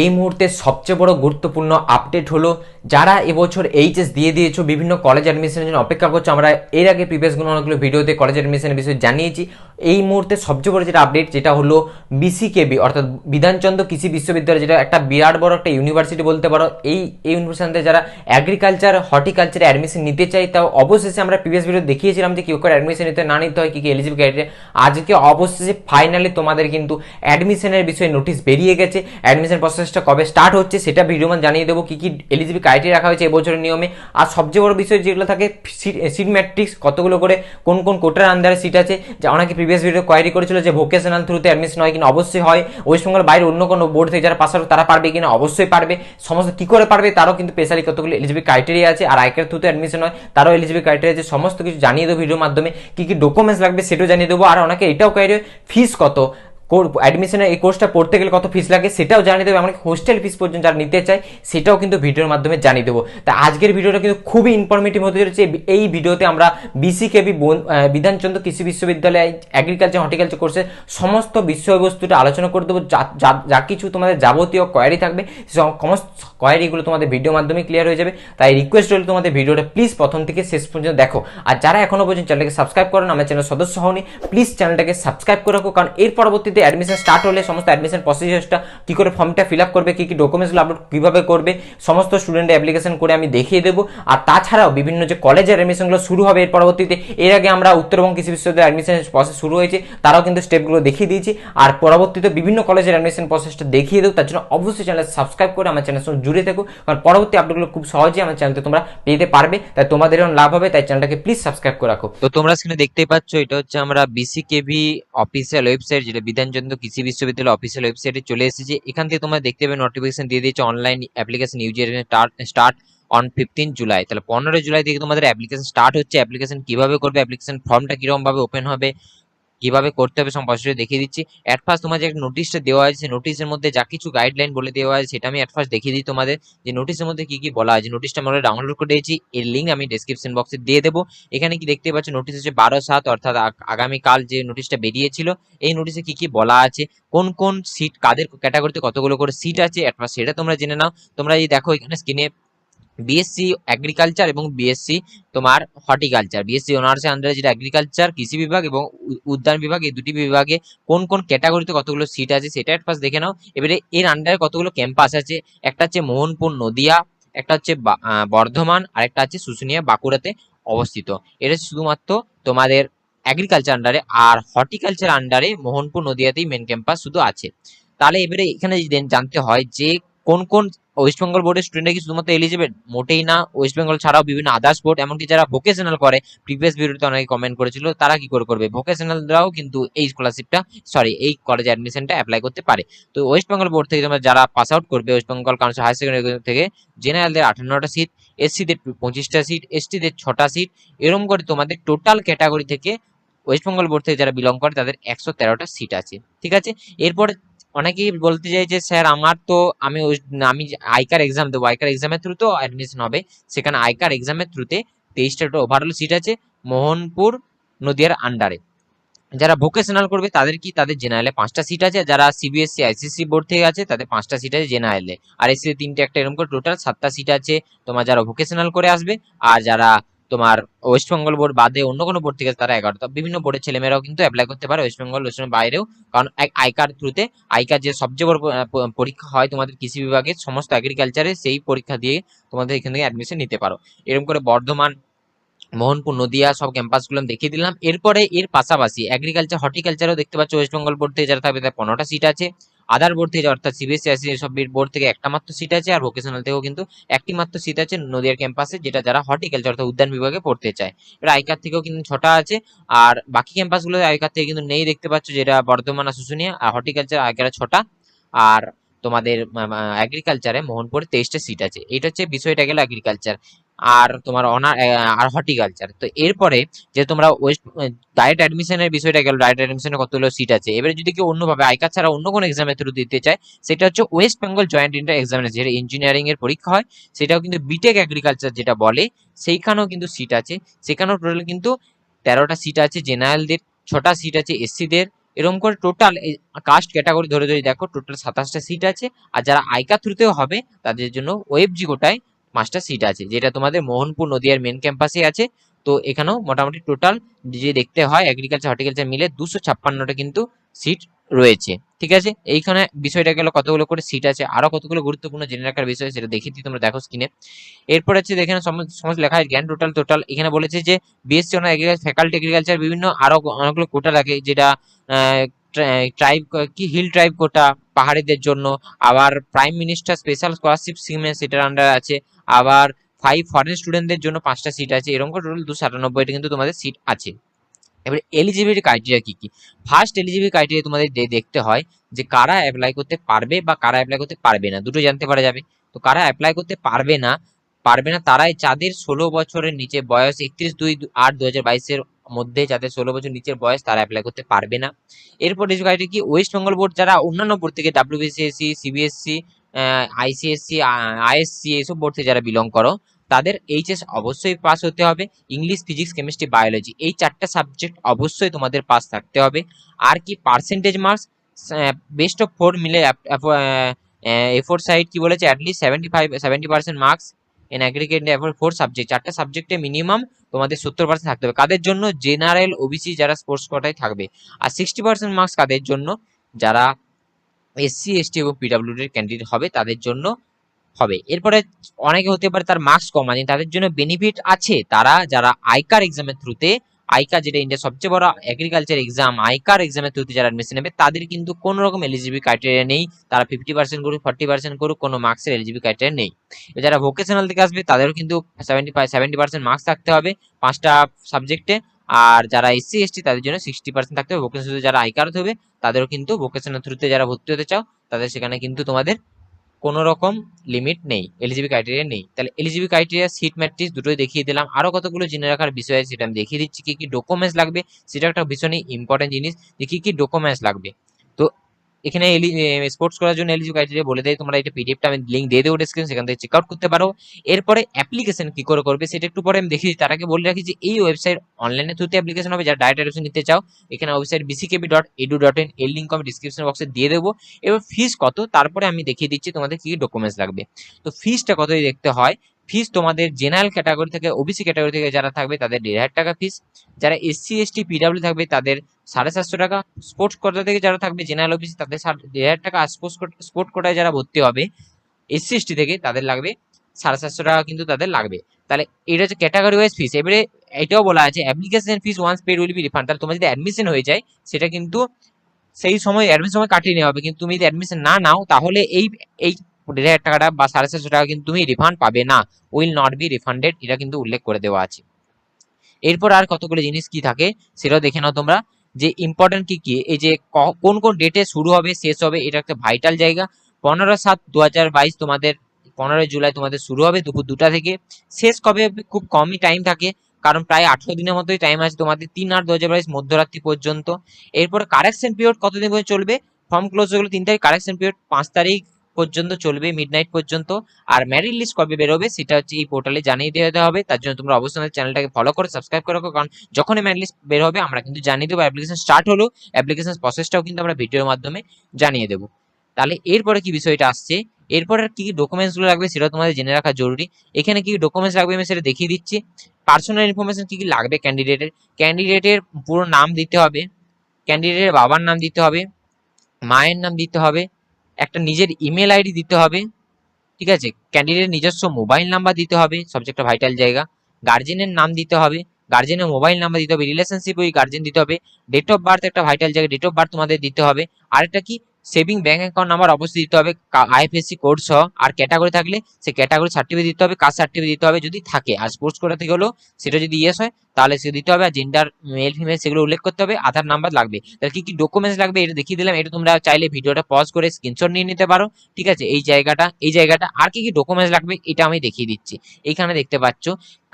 এই মুহূর্তে সবচেয়ে বড় গুরুত্বপূর্ণ আপডেট হলো যারা এবছর এইচএস দিয়ে দিয়েছো বিভিন্ন কলেজ অ্যাডমিশনের জন্য অপেক্ষা করছো। আমরা এর আগে প্রিভিয়াসগুলো অনেকগুলো ভিডিওতে কলেজ অ্যাডমিশনের বিষয়ে জানিয়েছি। এই মুহূর্তে সবচেয়ে বড় যেটা আপডেট যেটা হলো বিসিকেবি অর্থাৎ বিধানচন্দ্র কৃষি বিশ্ববিদ্যালয়, যেটা একটা বিরাট বড় একটা ইউনিভার্সিটি বলতে পারো। এই ইউনিভার্সিটিতে যারা অ্যাগ্রিকালচার হর্টিকালচারে অ্যাডমিশন নিতে চাই, তাও অবশেষে আমরা প্রিভিয়াস ভিডিও দেখিয়েছিলাম যে কী করে অ্যাডমিশন নিতে না নিতে হয়, কী কী এলিজিবল ক্রাইটেরিয়া। আজকে অবশেষে ফাইনালি তোমাদের কিন্তু অ্যাডমিশনের বিষয়ে নোটিশ বেরিয়ে গেছে। অ্যাডমিশন প্রসেসটা কবে স্টার্ট হচ্ছে সেটা ভিডিও মান জানিয়ে দেবো, কী কী এলিজিবল ক্রাইটেরিয়া রাখা হয়েছে এবছরের নিয়মে। আর সবচেয়ে বড় বিষয় যেগুলো থাকে সিট ম্যাট্রিক্স, কতগুলো করে কোন কোন কোটার আন্ডারে সিট আছে। যা অনেকে প্রিভিয়াস ভিডিও কোয়ারি করেছিল যে ভোকেশনাল থ্রুতে অ্যাডমিশন হয় কিনা, অবশ্যই হয়। ওয়েস্টবেঙ্গল বাইরে অন্য কোনো বোর্ড থেকে যারা পাস আউট তারা পারবে কিনা, অবশ্যই পারবে। সমস্ত কী করে পারবে তারও কিন্তু স্পেশালি কতগুলো এলিজিবল ক্রাইটেরিয়া আছে। আর আইকার থ্রুতে অ্যাডমিশন হয় তারও এলিজিবল ক্রাইটেরিয়া আছে। সমস্ত কিছু জানিয়ে দেবো ভিডিওর মাধ্যমে, কী কী ডকুমেন্টস লাগবে সেটাও জানিয়ে দেবো। আর অনেকে এটাও কোয়ারি ফিস কত, অ্যাডমিশনের এই কোর্সটা পড়তে গেলে কত ফিস লাগে সেটাও জানিয়ে দেবো। এমনকি হোস্টেল ফিস পর্যন্ত যারা নিতে চায় সেটাও কিন্তু ভিডিওর মাধ্যমে জানিয়ে দেবো। তা আজকের ভিডিওটা কিন্তু খুবই ইনফরমেটিভ হতে চলেছে। এই ভিডিওতে আমরা বিসিকেবি বিধানচন্দ্র কৃষি বিশ্ববিদ্যালয় এগ্রিকালচার হর্টিকালচার কোর্সের সমস্ত বিষয়বস্তুটা আলোচনা করে দেবো। যা কিছু তোমাদের যাবতীয় কোয়ারি থাকবে সমস্ত কোয়ারিগুলো তোমাদের ভিডিওর মাধ্যমে ক্লিয়ার হয়ে যাবে। তাই রিকোয়েস্ট রইল তোমাদের ভিডিওটা প্লিজ প্রথম থেকে শেষ পর্যন্ত দেখো। আর যারা এখনো পর্যন্ত চ্যানেলটাকে সাবস্ক্রাইব করেন, আমার চ্যানেল সদস্য হওনি, প্লিজ চ্যানেলটাকে সাবস্ক্রাইব করে রাখো। কারণ এর পরবর্তীতে অ্যাডমিশন স্টার্ট হলে সমস্ত অ্যাডমিশন প্রসিজারটা কী করে ফর্মটা ফিল আপ করবে, কী কী ডকুমেন্টসগুলো আপলোড কীভাবে করবে, সমস্ত স্টুডেন্ট অ্যাপ্লিকেশন করে আমি দেখিয়ে দেবো। আর তাছাড়াও বিভিন্ন যে কলেজের অ্যাডমিশনগুলো শুরু হবে এর পরবর্তীতে, এর আগে আমরা উত্তরবঙ্গ কৃষি বিশ্ববিদ্যালয়ের অ্যাডমিশন প্রসেস শুরু হয়েছে, তারাও কিন্তু স্টেপগুলো দেখিয়ে দিয়েছি। আর পরবর্তীতে বিভিন্ন কলেজের অ্যাডমিশন প্রসেসটা দেখিয়ে দেবো। তার জন্য অবশ্যই চ্যানেল সাবস্ক্রাইব করে আমার চ্যানেলের সঙ্গে জুড়ে থাকো, কারণ পরবর্তী আপডেটগুলো খুব সহজেই আমার চ্যানেলতে তোমরা পেতে পারবে। তাই তোমাদেরও লাভ হবে, তাই চ্যানেলটাকে প্লিজ সাবস্ক্রাইব করে রাখো। তো তোমরা স্ক্রিনে দেখতেই পাচ্ছ, এটা হচ্ছে আমরা বিসিকেভি অফিসিয়াল ওয়েবসাইট, যেটা বিধানচন্দ্র কৃষি বিশ্ববিদ্যালয় অফিসিয়াল ওয়েবসাইটে চলে এসেছে। এখান থেকে তোমরা দেখতে পাবে নোটিফিকেশন দিয়ে দিয়েছে online application user start on 15 July. তাহলে 15 জুলাই থেকে তোমাদের অ্যাপ্লিকেশন স্টার্ট হচ্ছে। অ্যাপ্লিকেশন কিভাবে করবে, অ্যাপ্লিকেশন ফর্মটা কিরকম ভাবে ওপেন হবে, কিভাবে করতে হবে সব প্রসেসটা দেখিয়ে দিচ্ছি। অ্যাট ফার্স্ট তোমার যে নোটিশটা দেওয়া আছে, নোটিশের মধ্যে যা কিছু গাইডলাইন বলে দেওয়া আছে সেটা আমি অ্যাট ফার্স্ট দেখিয়ে দিই তোমাদের, যে নোটিশের মধ্যে কি কি বলা আছে। নোটিশটা আমরা ডাউনলোড করে দিয়েছি, এর লিঙ্ক আমি ডেসক্রিপশন বক্সে দিয়ে দেবো। এখানে কি দেখতে পাচ্ছ, নোটিশ হচ্ছে 12/7 অর্থাৎ আগামীকাল যে নোটিশটা বেরিয়েছিল। এই নোটিশে কি কি বলা আছে, কোন কোন সিট কাদের ক্যাটাগরিতে কতগুলো করে সিট আছে অ্যাট ফার্স্ট সেটা তোমরা জেনে নাও। তোমরা এই দেখো এখানে স্ক্রিনে বিএসসি এগ্রিকালচার এবং বিএসসি তোমার হর্টিকালচার, বিএসসি অনার্সের আন্ডারে যেটা এগ্রিকালচার কৃষি বিভাগ এবং উদ্যান বিভাগ, এই দুটি বিভাগে কোন কোন ক্যাটাগরিতে কতগুলো সিট আছে সেটা ফার্স্ট দেখে নাও। এবারে এর আন্ডারে কতগুলো ক্যাম্পাস আছে, একটা হচ্ছে মোহনপুর নদিয়া, একটা হচ্ছে বর্ধমান, আর একটা হচ্ছে শুশুনিয়া বাঁকুড়াতে অবস্থিত। এটা শুধুমাত্র তোমাদের এগ্রিকালচার আন্ডারে, আর হর্টিকালচার আন্ডারে মোহনপুর নদিয়াতেই মেন ক্যাম্পাস শুধু আছে। তাহলে এবারে এখানে জানতে হয় যে কোন কোন ওয়েস্ট বেঙ্গল বোর্ডের স্টুডেন্টরা কি শুধুমাত্র এলিজিবল, মোটেই না। ওয়েস্ট বেঙ্গল ছাড়াও বিভিন্ন আদার্স বোর্ড, এমনকি যারা ভোকেশনাল করে, প্রিভিয়াস ভিডিওতে অনেকে কমেন্ট করেছিল তারা কি করে করবে, ভোকেশনালরাও কিন্তু এই স্কলারশিপটা এই কলেজে অ্যাডমিশনটা অ্যাপ্লাই করতে পারে। তো ওয়েস্ট বেঙ্গল বোর্ড থেকে তোমরা যারা পাস আউট করবে, West Bengal council higher secondary থেকে জেনারেলদের 58টা সিট, এসসিদের 25টা সিট, এসটিদের 6টা সিট, এরকম করে তোমাদের টোটাল ক্যাটাগরি থেকে ওয়েস্ট বেঙ্গল বোর্ড থেকে যারা বিলং করে তাদের 113টা সিট আছে। ঠিক আছে, এরপর অনেকেই বলতে চাই যে স্যার আমার তো আমি আমি আইকার এক্সাম দেবো, আইকার এক্সামের থ্রু তো অ্যাডমিশন হবে। সেখানে আইকার এক্সামের থ্রুতে 23টা ওভারঅল সিট আছে মোহনপুর নদিয়ার আন্ডারে। যারা ভোকেশনাল করবে তাদের কি, তাদের জেনারেলে 5টা সিট আছে। যারা সিবিএসসি আইসিএসসি বোর্ড থেকে আছে তাদের 5টা সিট আছে জেনারেলে, আর এসসি 3টে একটা, এরকম করে টোটাল 7টা সিট আছে তোমার যারা ভোকেশনাল করে আসবে। আর যারা তোমার ওয়েস্ট বেঙ্গল বোর্ড বাদে অন্য কোনো বোর্ড থেকে তারা 11টা। বিভিন্ন বোর্ডের ছেলেমেয়েরাও কিন্তু অ্যাপ্লাই করতে পারে ওয়েস্ট বেঙ্গল বাইরেও, কারণ আইকার থ্রুতে, আইকার যে সবচেয়ে বড় পরীক্ষা হয় তোমাদের কৃষি বিভাগের সমস্ত এগ্রিকালচারে, সেই পরীক্ষা দিয়ে তোমাদের এখান থেকে অ্যাডমিশন নিতে পারো। এরকম করে বর্ধমান, মোহনপুর, নদিয়া সব ক্যাম্পাসগুলো আমি দেখিয়ে দিলাম। এরপরে এর পাশাপাশি এগ্রিকালচার হর্টিকালচারও দেখতে পাচ্ছ ওয়েস্ট বেঙ্গল বোর্ড থেকে যারা থাকবে তার 15টা সিট আছে। আদার বোর্ড থেকে অর্থাৎ সিবিএসসি আইসিএসসি সব বোর্ড থেকে একটা মাত্র সিট আছে, আর ভোকেশনাল থেকেও কিন্তু একটি মাত্র সিট আছে নদিয়ার ক্যাম্পাসে, যেটা যারা হর্টিকালচার অর্থাৎ উদ্যান বিভাগে পড়তে চায়। এবার আইকার থেকেও কিন্তু 6টা আছে, আর বাকি ক্যাম্পাসগুলো আইকার থেকে কিন্তু নেই দেখতে পাচ্ছ, যেটা বর্ধমান আর শুশুনিয়া। আর হর্টিকালচার আইকারে 6টা, আর তোমাদের এগ্রিকালচারে মোহনপুরে 23টা সিট আছে। এটা হচ্ছে বিষয়টা গেল এগ্রিকালচার আর তোমার আর হর্টিকালচার। তো এরপরে যে তোমরা ওয়েস্ট ডাইরেক্ট অ্যাডমিশনের বিষয়টা গেল, ডাইরেক্ট অ্যাডমিশনে কতগুলো সিট আছে। এবারে যদি কেউ অন্যভাবে আইকার ছাড়া অন্য কোনো এক্সামের থ্রু দিতে চায়, সেটা হচ্ছে West Bengal joint inter examination, যেটা ইঞ্জিনিয়ারিং এর পরীক্ষা হয়, সেটাও কিন্তু বিটেক এগ্রিকালচার যেটা বলে, সেইখানেও কিন্তু সিট আছে। সেখানেও টোটাল কিন্তু 13টা সিট আছে জেনারেলদের, 6টা সিট আছে এসসিদের, এরকম করে টোটাল কাস্ট ক্যাটাগরি ধরে ধরে দেখো টোটাল 27টা সিট আছে। আর যারা আইকা থ্রুতেও হবে তাদের জন্য ওএফজি কোটায় 5টা সিট আছে, যেটা তোমাদের মোহনপুর নদিয়ার মেন ক্যাম্পাসে আছে। তো এখানেও মোটামুটি টোটাল যে দেখতে হয় এগ্রিকালচার হর্টিকালচার মিলে 256টা কিন্তু সিট রয়েছে। ঠিক আছে, এইখানে বিষয়টা গেল কতগুলো করে সিট আছে, আরো কতগুলো গুরুত্বপূর্ণ জেনে রাখার বিষয় সেটা দেখিয়ে দিই, তোমরা দেখো স্ক্রিনে। এরপর হচ্ছে এখানে সমস্ত লেখা আছে জ্ঞান টোটাল টোটাল। এখানে বলেছে যে BSc honour agriculture faculty agriculture বিভিন্ন আরো অনেকগুলো কোটা লাগে, যেটা ট্রাইব কি হিল ট্রাইব কোটা পাহাড়িদের জন্য, আবার প্রাইম মিনিস্টার স্পেশাল স্কলারশিপ স্কিমে সেটার আন্ডার আছে, আবার 5 ফরেন স্টুডেন্টদের জন্য 5টা সিট আছে। এরকম করে টোটাল 297টা কিন্তু তোমাদের সিট আছে। এবার এলিজিবিলিটি ক্রাইটেরিয়া কি কি? ফার্স্ট এলিজিবিলিটি ক্রাইটেরিয়া তোমাদের দেখতে হয় যে কারা অ্যাপ্লাই করতে পারবে বা কারা অ্যাপ্লাই করতে পারবে না, দুটো জানতে পারা যাবে। তো কারা অ্যাপ্লাই করতে পারবে না তারাই যাদের 16 বছরের নিচে বয়স, 31/2/2022 মধ্যে যাদের 16 বছর নিচের বয়স তারা অ্যাপ্লাই করতে পারবে না। এরপর ক্রাইটেরিয়া কি, ওয়েস্ট বেঙ্গল বোর্ড যারা অন্যান্য বোর্ড থেকে ডাব্লিউবিসিএসসি, সিবিএসসি, আইসিএসসি, আইএসসি এইসব বোর্ড থেকে যারা বিলং করো তাদের এইচএস অবশ্যই পাস হতে হবে। ইংলিশ, ফিজিক্স, কেমিস্ট্রি, বায়োলজি এই 4টা সাবজেক্ট অবশ্যই তোমাদের পাস থাকতে হবে। আর কি পার্সেন্টেজ মার্কস বেস্ট অফ 4 মিলে এফোর সাইড কি বলেছে, at least 70% marks in aggregate A four 4 subject, 4টা সাবজেক্টে মিনিমাম তোমাদের 70% থাকতে হবে। কাদের জন্য? জেনারেল, ওবিসি যারা স্পোর্টস কোটায় থাকবে। আর 60% মার্কস কাদের জন্য? যারা এসসি, এসটি এবং পিডব্লিউডির ক্যান্ডিডেট হবে তাদের জন্য হবে। এরপরে অনেকে হতে পারে তার মার্কস কম আছে, তাদের জন্য বেনিফিট আছে। তারা যারা আইকার এক্সামের থ্রুতে, আইকার যেটা ইন্ডিয়ার সবচেয়ে বড় এগ্রিকালচার এক্সাম, আইকার এক্সামের থ্রুতে যারা অ্যাডমিশন নেবে তাদের কিন্তু কোনো রকম এলিজিবল ক্রাইটেরিয়া নেই। তারা 50% করুক, 40% করুক, কোনো মার্কসের এলিজিবল ক্রাইটেরিয়া নেই। যারা ভোকেশনাল থেকে আসবে তাদেরও কিন্তু 70% মার্কস থাকতে হবে 5টা সাবজেক্টে। আর যারা এসসি এসটি তাদের জন্য 60% থাকতে হবে। ভোকেশনাল যারা আইকার হবে তাদেরও কিন্তু ভোকেশনাল থ্রুতে যারা ভর্তি হতে চাও তাদের সেখানে কিন্তু তোমাদের কোনো রকম লিমিট নেই, এলিজিবল ক্রাইটেরিয়া নেই। তাহলে এলিজিবল ক্রাইটেরিয়া, সিট ম্যাট্রিক্স দুটোই দেখিয়ে দিলাম। আরো কতগুলো জেনে রাখার বিষয় আছে সেটা আমি দেখিয়ে দিচ্ছি। কি কি ডকুমেন্টস লাগবে সেটা একটা ভীষণই ইম্পর্টেন্ট জিনিস, যে কি কি ডকুমেন্টস লাগবে। তো এখানে স্পোর্টস করার জন্য এলিজিবল ক্রাইটেরিয়া বলে দেয়, তোমরা এটা পিডিএফটা আমি লিংক দিয়ে দেবো ডেসক্রিপশন, সেখান থেকে চেক আউট করতে পারো। এরপরে অ্যাপ্লিকেশন কি করে করবে সেটা একটু পরে আমি দেখিয়ে দিই। তার আগে বলে রাখি যে এই ওয়েবসাইট অনলাইনে থ্রুতে অ্যাপ্লিকেশন হবে। যারা ডাইরেক্ট অ্যাডমিশন নিতে চাও এখানে ওয়েবসাইট bckb.edu.in এর লিংক আমি ডিসক্রিপশন বক্সে দিয়ে দেবো। এবার ফিস কত তারপরে আমি দেখিয়ে দিচ্ছি তোমাদের কি কি ডকুমেন্টস লাগবে। তো ফিসটা কতই দেখতে হয়। ফিস তোমাদের জেনারেল ক্যাটাগরি থেকে, ওবিসি ক্যাটাগরি থেকে যারা থাকবে তাদের 1,500 টাকা ফিস। যারা এসসি এসটি পিডব্লিউ থাকবে তাদের 750 টাকা। স্পোর্টস কোটা থেকে যারা থাকবে জেনারেল ওবিসি তাদের 1,500 টাকা। স্পোর্টস কোটায় যারা ভর্তি হবে এসসি এসটি থেকে তাদের লাগবে 750 টাকা কিন্তু তাদের লাগবে। তাহলে এটা হচ্ছে ক্যাটাগরি ওয়াইজ ফিস। এবারে এটাও বলা আছে application fees once paid will be refund. তাহলে তোমার যদি অ্যাডমিশন হয়ে যায় সেটা কিন্তু সেই সময় অ্যাডমিশন সময় কাটিয়ে নেওয়া হবে, কিন্তু তুমি যদি অ্যাডমিশন না নাও তাহলে এই এই 1,500 টাকাটা বা 750 টাকা কিন্তু তুমি রিফান্ড পাবে না, উইল নট বি রিফান্ডেড, এটা কিন্তু উল্লেখ করে দেওয়া আছে। এরপর আর কতগুলো জিনিস কি থাকে সেটাও দেখে নাও তোমরা, যে ইম্পর্টেন্ট কি কি, এই যে কোন কোন ডেটে শুরু হবে শেষ হবে, এটা একটা ভাইটাল জায়গা। 15/7/2022 তোমাদের 15 জুলাই তোমাদের শুরু হবে দুপুর 2টা থেকে। শেষ কবে হবে? খুব কমই টাইম থাকে, কারণ প্রায় 18 দিনের মতোই টাইম আছে তোমাদের, 3/8/2022 মধ্যরাত্রি পর্যন্ত। এরপর কারেকশন পিরিয়ড কতদিন পর্যন্ত চলবে? ফর্ম ক্লোজ হয়ে গেলো 3 তারিখ, কারেকশন পিরিয়ড 5 তারিখ পর্যন্ত চলবে, মিডনাইট পর্যন্ত। আর মেরিট লিস্ট কবে বেরোবে সেটা হচ্ছে এই পোর্টালে জানিয়ে দেওয়া হবে। তার জন্য তোমরা অবশ্যই আমাদের চ্যানেলটাকে ফলো করে সাবস্ক্রাইব করে রাখো, কারণ যখনই মেরিট লিস্ট বের হবে আমরা কিন্তু জানিয়ে দেবো। অ্যাপ্লিকেশন স্টার্ট হলো, অ্যাপ্লিকেশন প্রসেসটাও কিন্তু আমরা ভিডিওর মাধ্যমে জানিয়ে দেবো। তাহলে এরপরে কি বিষয়টা আসছে, এরপরে কি কি ডকুমেন্টস গুলো লাগবে সেটা তোমাদের জেনে রাখা জরুরি। এখানে কি ডকুমেন্টস লাগবে আমি সেটা দেখিয়ে দিচ্ছি। পার্সোনাল ইনফরমেশন কি কি লাগবে ক্যান্ডিডেটের পুরো নাম দিতে হবে, ক্যান্ডিডেটের বাবার নাম দিতে হবে, মায়ের নাম দিতে হবে, একটা নিজের ইমেল আইডি দিতে হবে, ঠিক আছে, ক্যান্ডিডেট নিজস্ব মোবাইল নাম্বার দিতে হবে, সবচেয়ে একটা ভাইটাল জায়গা। গার্জেনের নাম দিতে হবে, গার্জেনের মোবাইল নাম্বার দিতে হবে, রিলেশনশিপ ওই গার্জেন দিতে হবে। ডেট অফ বার্থ একটা ভাইটাল জায়গা, ডেট অফ বার্থ তোমাদের দিতে হবে। আরেকটা কি, সেভিং ব্যাংক অ্যাকাউন্ট নাম্বার অবশ্যই দিতে হবে, আইএফএসসি কোড সহ। আর ক্যাটাগরি থাকলে সে ক্যাটাগরি সার্টিফিকেট দিতে হবে, কাস্ট সার্টিফিকেট দিতে হবে যদি থাকে। আর স্পোর্টস কোটা থেকে হলো সেটা যদি ইয়েস হয় তাহলে সে দিতে হবে। আর জেন্ডার মেল ফিমেল সেগুলো উল্লেখ করতে হবে, আধার নাম্বার লাগবে। তাহলে কি কি ডকুমেন্টস লাগবে এটা দেখিয়ে দিলাম। এটা তোমরা চাইলে ভিডিওটা পজ করে স্ক্রিনশট নিয়ে নিতে পারো, ঠিক আছে। এই জায়গাটা আর কি কি ডকুমেন্টস লাগবে এটা আমি দেখিয়ে দিচ্ছি। এইখানে দেখতে পাচ্ছ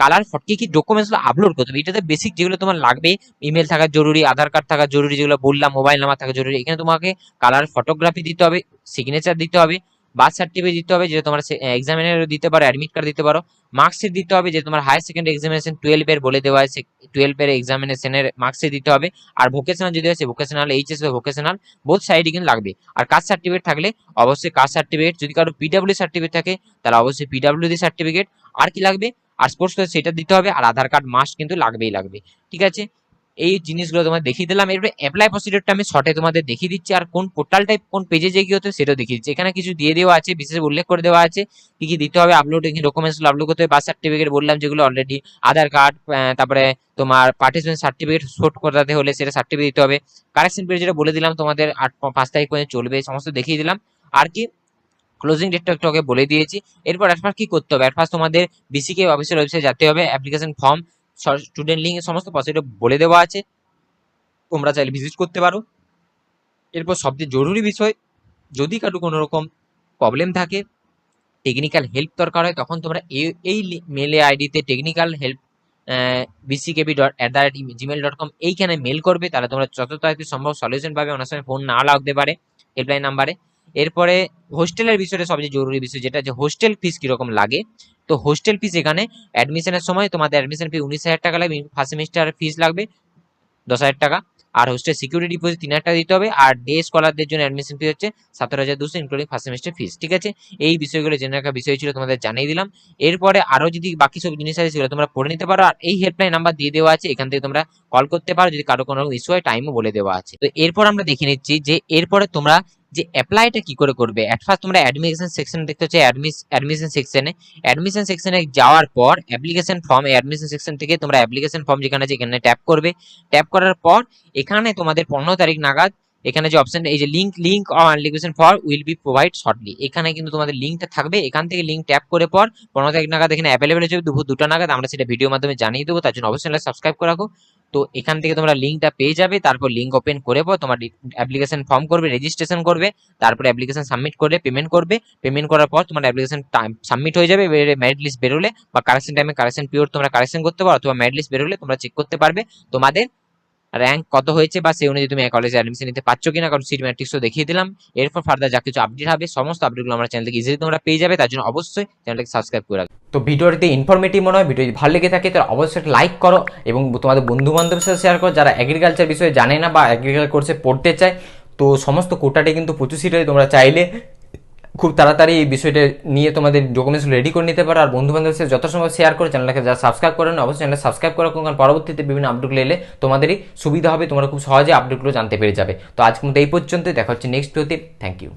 কালার ফটো, কি কি ডকুমেন্টস আপলোড করতে হবে, এটাতে বেসিক যেগুলো তোমার লাগবে, ইমেল থাকা জরুরি, আধার কার্ড থাকা জরুরি, যেগুলো বললাম, মোবাইল নাম্বার থাকা জরুরি। এখানে তোমাকে কালার ফটোগ্রাফি দিতে হবে, সিগনেচার দিতে হবে, বার্থ সার্টিফিকেট দিতে হবে, যেটা তোমার এক্সামিনার দিতে পারো, অ্যাডমিট কার্ড দিতে পারো, মার্কশিট দিতে হবে, যে তোমার হায়ার সেকেন্ডারি এক্সামিনেশন 12 এর বলে দেওয়া আছে, 12 এর এক্সামিনেশনের মার্কশিট দিতে হবে। আর ভোকেশনাল যদি আছে, ভোকেশনাল এইচএস বা ভোকেশনাল বোথ সাইডই কিন্তু লাগবে। আর কাস্ট সার্টিফিকেট থাকলে অবশ্যই কাস্ট সার্টিফিকেট, যদি কারো পিডব্লিউ সার্টিফিকেট থাকে তাহলে অবশ্যই পিডব্লিউডি সার্টিফিকেট। আর কি লাগবে, আর স্পোর্টস কোটা সেটা দিতে হবে, আর আধার কার্ড মাস্ট কিন্তু লাগবেই লাগবে। ঠিক আছে, এই জিনিসগুলো তোমাদের দেখিয়ে দিলাম। এরপরে অ্যাপ্লাই প্রসিডিউরটা আমি শর্টে তোমাদের দেখিয়ে দিচ্ছি, আর কোন পোর্টাল টাইপ কোন পেজে যে কি হতে সেটাও দেখিয়ে দিচ্ছি। এখানে কিছু দিয়ে দেওয়া আছে, বিশেষ উল্লেখ করে দেওয়া আছে কি কি দিতে হবে, আপলোড ডকুমেন্টস আপলোড করতে হবে। বার্থ সার্টিফিকেট বললাম যেগুলো অলরেডি, আধার কার্ড, তারপরে তোমার পার্টিসিপেন্ট সার্টিফিকেট শোট করাতে হলে সেটা সার্টিফিকেট দিতে হবে। কারেকশন পিরিয়ড যেটা বলে দিলাম তোমাদের 5 তারিখ পর্যন্ত চলবে, সমস্ত দেখিয়ে দিলাম। আর কি ক্লোজিং ডেটটা একটু আগে বলে দিয়েছি। এরপর অ্যাট কি করতে হবে, অ্যাট তোমাদের বিসিকে অফিসিয়াল ওয়েবসাইটে যেতে হবে, অ্যাপ্লিকেশন ফর্ম, স্টুডেন্ট লিঙ্ক সমস্ত প্রসিডিউর বলে দেওয়া আছে, তোমরা চাইলে ভিজিট করতে পারো। এরপর সবচেয়ে জরুরি বিষয়, যদি কারো কোনো রকম প্রবলেম থাকে, টেকনিক্যাল হেল্প দরকার হয়, তখন তোমরা এই মেলে আইডিতে টেকনিক্যাল হেল্প bckb.@gmail.com এইখানে মেল করবে, তাহলে তোমরা যত তাড়াতাড়ি সম্ভব সলিউশন পাবে। অনেক সময় ফোন না লাগতে পারে হেল্পলাইন নাম্বারে। এরপরে হোস্টেলের বিষয়টা সবচেয়ে জরুরি বিষয়, যেটা যে হোস্টেল ফিস কিরকম লাগে। তো হোস্টেল ফিস এখানে অ্যাডমিশনের সময় তোমাদের অ্যাডমিশন ফি 19,000 টাকা লাগবে, ফার্স্ট সেমিস্টার ফিস লাগবে 10,000 টাকা, আর হোস্টেল সিকিউরিটি ডিপোজিট 3,000 টাকা দিতে হবে, আর ডে স্কলারদের জন্য অ্যাডমিশন ফি হচ্ছে 17,200 ইনক্লুডিং ফার্স্ট সেমিস্টার ফিস। ঠিক আছে, এই বিষয়গুলো জেনে রাখার বিষয় ছিল, তোমাদের জানিয়ে দিলাম। এরপরে আরো যদি বাকি সব জিনিস আছে সেগুলো তোমরা পড়ে নিতে পারো, আর এই হেল্পলাইন নাম্বার দিয়ে দেওয়া আছে, এখান থেকে তোমরা কল করতে পারো যদি কারো কোনো ইস্যু হয়, টাইমও বলে দেওয়া আছে। তো এরপর আমরা দেখে নিচ্ছি যে এরপরে তোমরা যে অ্যাপ্লাইটা কি করে করবে। এট ফার্স্ট তোমরা অ্যাডমিশন সেকশন দেখতে হচ্ছে, অ্যাডমিশন সেকশনে যাওয়ার পর অ্যাপ্লিকেশন ফর্ম, অ্যাডমিশন সেকশন থেকে তোমরা অ্যাপ্লিকেশন ফর্ম যেখানে আছে এখানে ট্যাপ করবে। ট্যাপ করার পর এখানে তোমাদের 15 তারিখ নাগাদ এখানে যে অপশন, এই যে link application for will be provide shortly, এখানে কিন্তু তোমাদের লিঙ্কটা থাকবে। এখান থেকে লিঙ্ক ট্যাপ করে পর 15 তারিখ নাগাদ এখানে অ্যাভেলেবেল হয়ে যাবে, দুপুর 2টা নাগাদ। আমরা সেটা ভিডিওর মাধ্যমে জানিয়ে দেবো, তার জন্য অবশ্যই সাবস্ক্রাইব করে রাখো। তো এখান থেকে তোমরা লিঙ্কটা পেয়ে যাবে, তারপর লিঙ্ক ওপেন করে পর তোমার অ্যাপ্লিকেশন ফর্ম করবে, রেজিস্ট্রেশন করবে, তারপরে অ্যাপ্লিকেশন সাবমিট করবে, পেমেন্ট করবে। পেমেন্ট করার পর তোমার অ্যাপ্লিকেশন সাবমিট হয়ে যাবে। মেরিট লিস্ট বেরোলে বা কারেকশন টাইমে কারেকশন পিরিয়ড তোমরা কারেকশন করতে পারো, অথবা মেরিট লিস্ট বেরোলে তোমরা চেক করতে পারবে তোমাদের র্যাঙ্ক কত হয়েছে, বা সেই অনুযায়ী তুমি কলেজে অ্যাডমিশন নিতে পারছো কিনা, কারণ সিট ম্যাট্রিক্সও দেখিয়ে দিলাম। এরপর ফার্দার যা কিছু আপডেট হবে সমস্ত আপডেটগুলো আমরা চ্যানেল থেকে ইজিলি তোমরা পেয়ে যাবে, তার জন্য অবশ্যই চ্যানেলটাকে সাবস্ক্রাইব করে রাখবে। তো ভিডিওটি ইনফরমেটিভ মনে হয়, ভিডিও যদি ভালো লেগে থাকে তাহলে অবশ্যই লাইক করো এবং তোমাদের বন্ধু বান্ধবের সাথে শেয়ার করো যারা এগ্রিকালচার বিষয়ে জানে না বা এগ্রিকালচার কোর্সে পড়তে চায়। তো সমস্ত কোটাটি কিন্তু 25 সিটে, তোমরা চাইলে খুব তাড়াতাড়ি এই বিষয়টা নিয়ে তোমাদের ডকুমেন্টস রেডি করে নিতে পারো। আর বন্ধু বান্ধবের সাথে যত সময় শেয়ার করে চ্যানেলটাকে যারা সাবস্ক্রাইব করেন অবশ্যই চ্যানেল সাবস্ক্রাইব করো, কারণ পরবর্তীতে বিভিন্ন আপডেটগুলো এলে তোমাদেরই সুবিধা হবে, তোমরা খুব সহজে আপডেটগুলো জানতে পেরে যাবে। তো আজকের মতো এই পর্যন্ত, দেখা হচ্ছে নেক্সট ভিডিওতে। Thank you.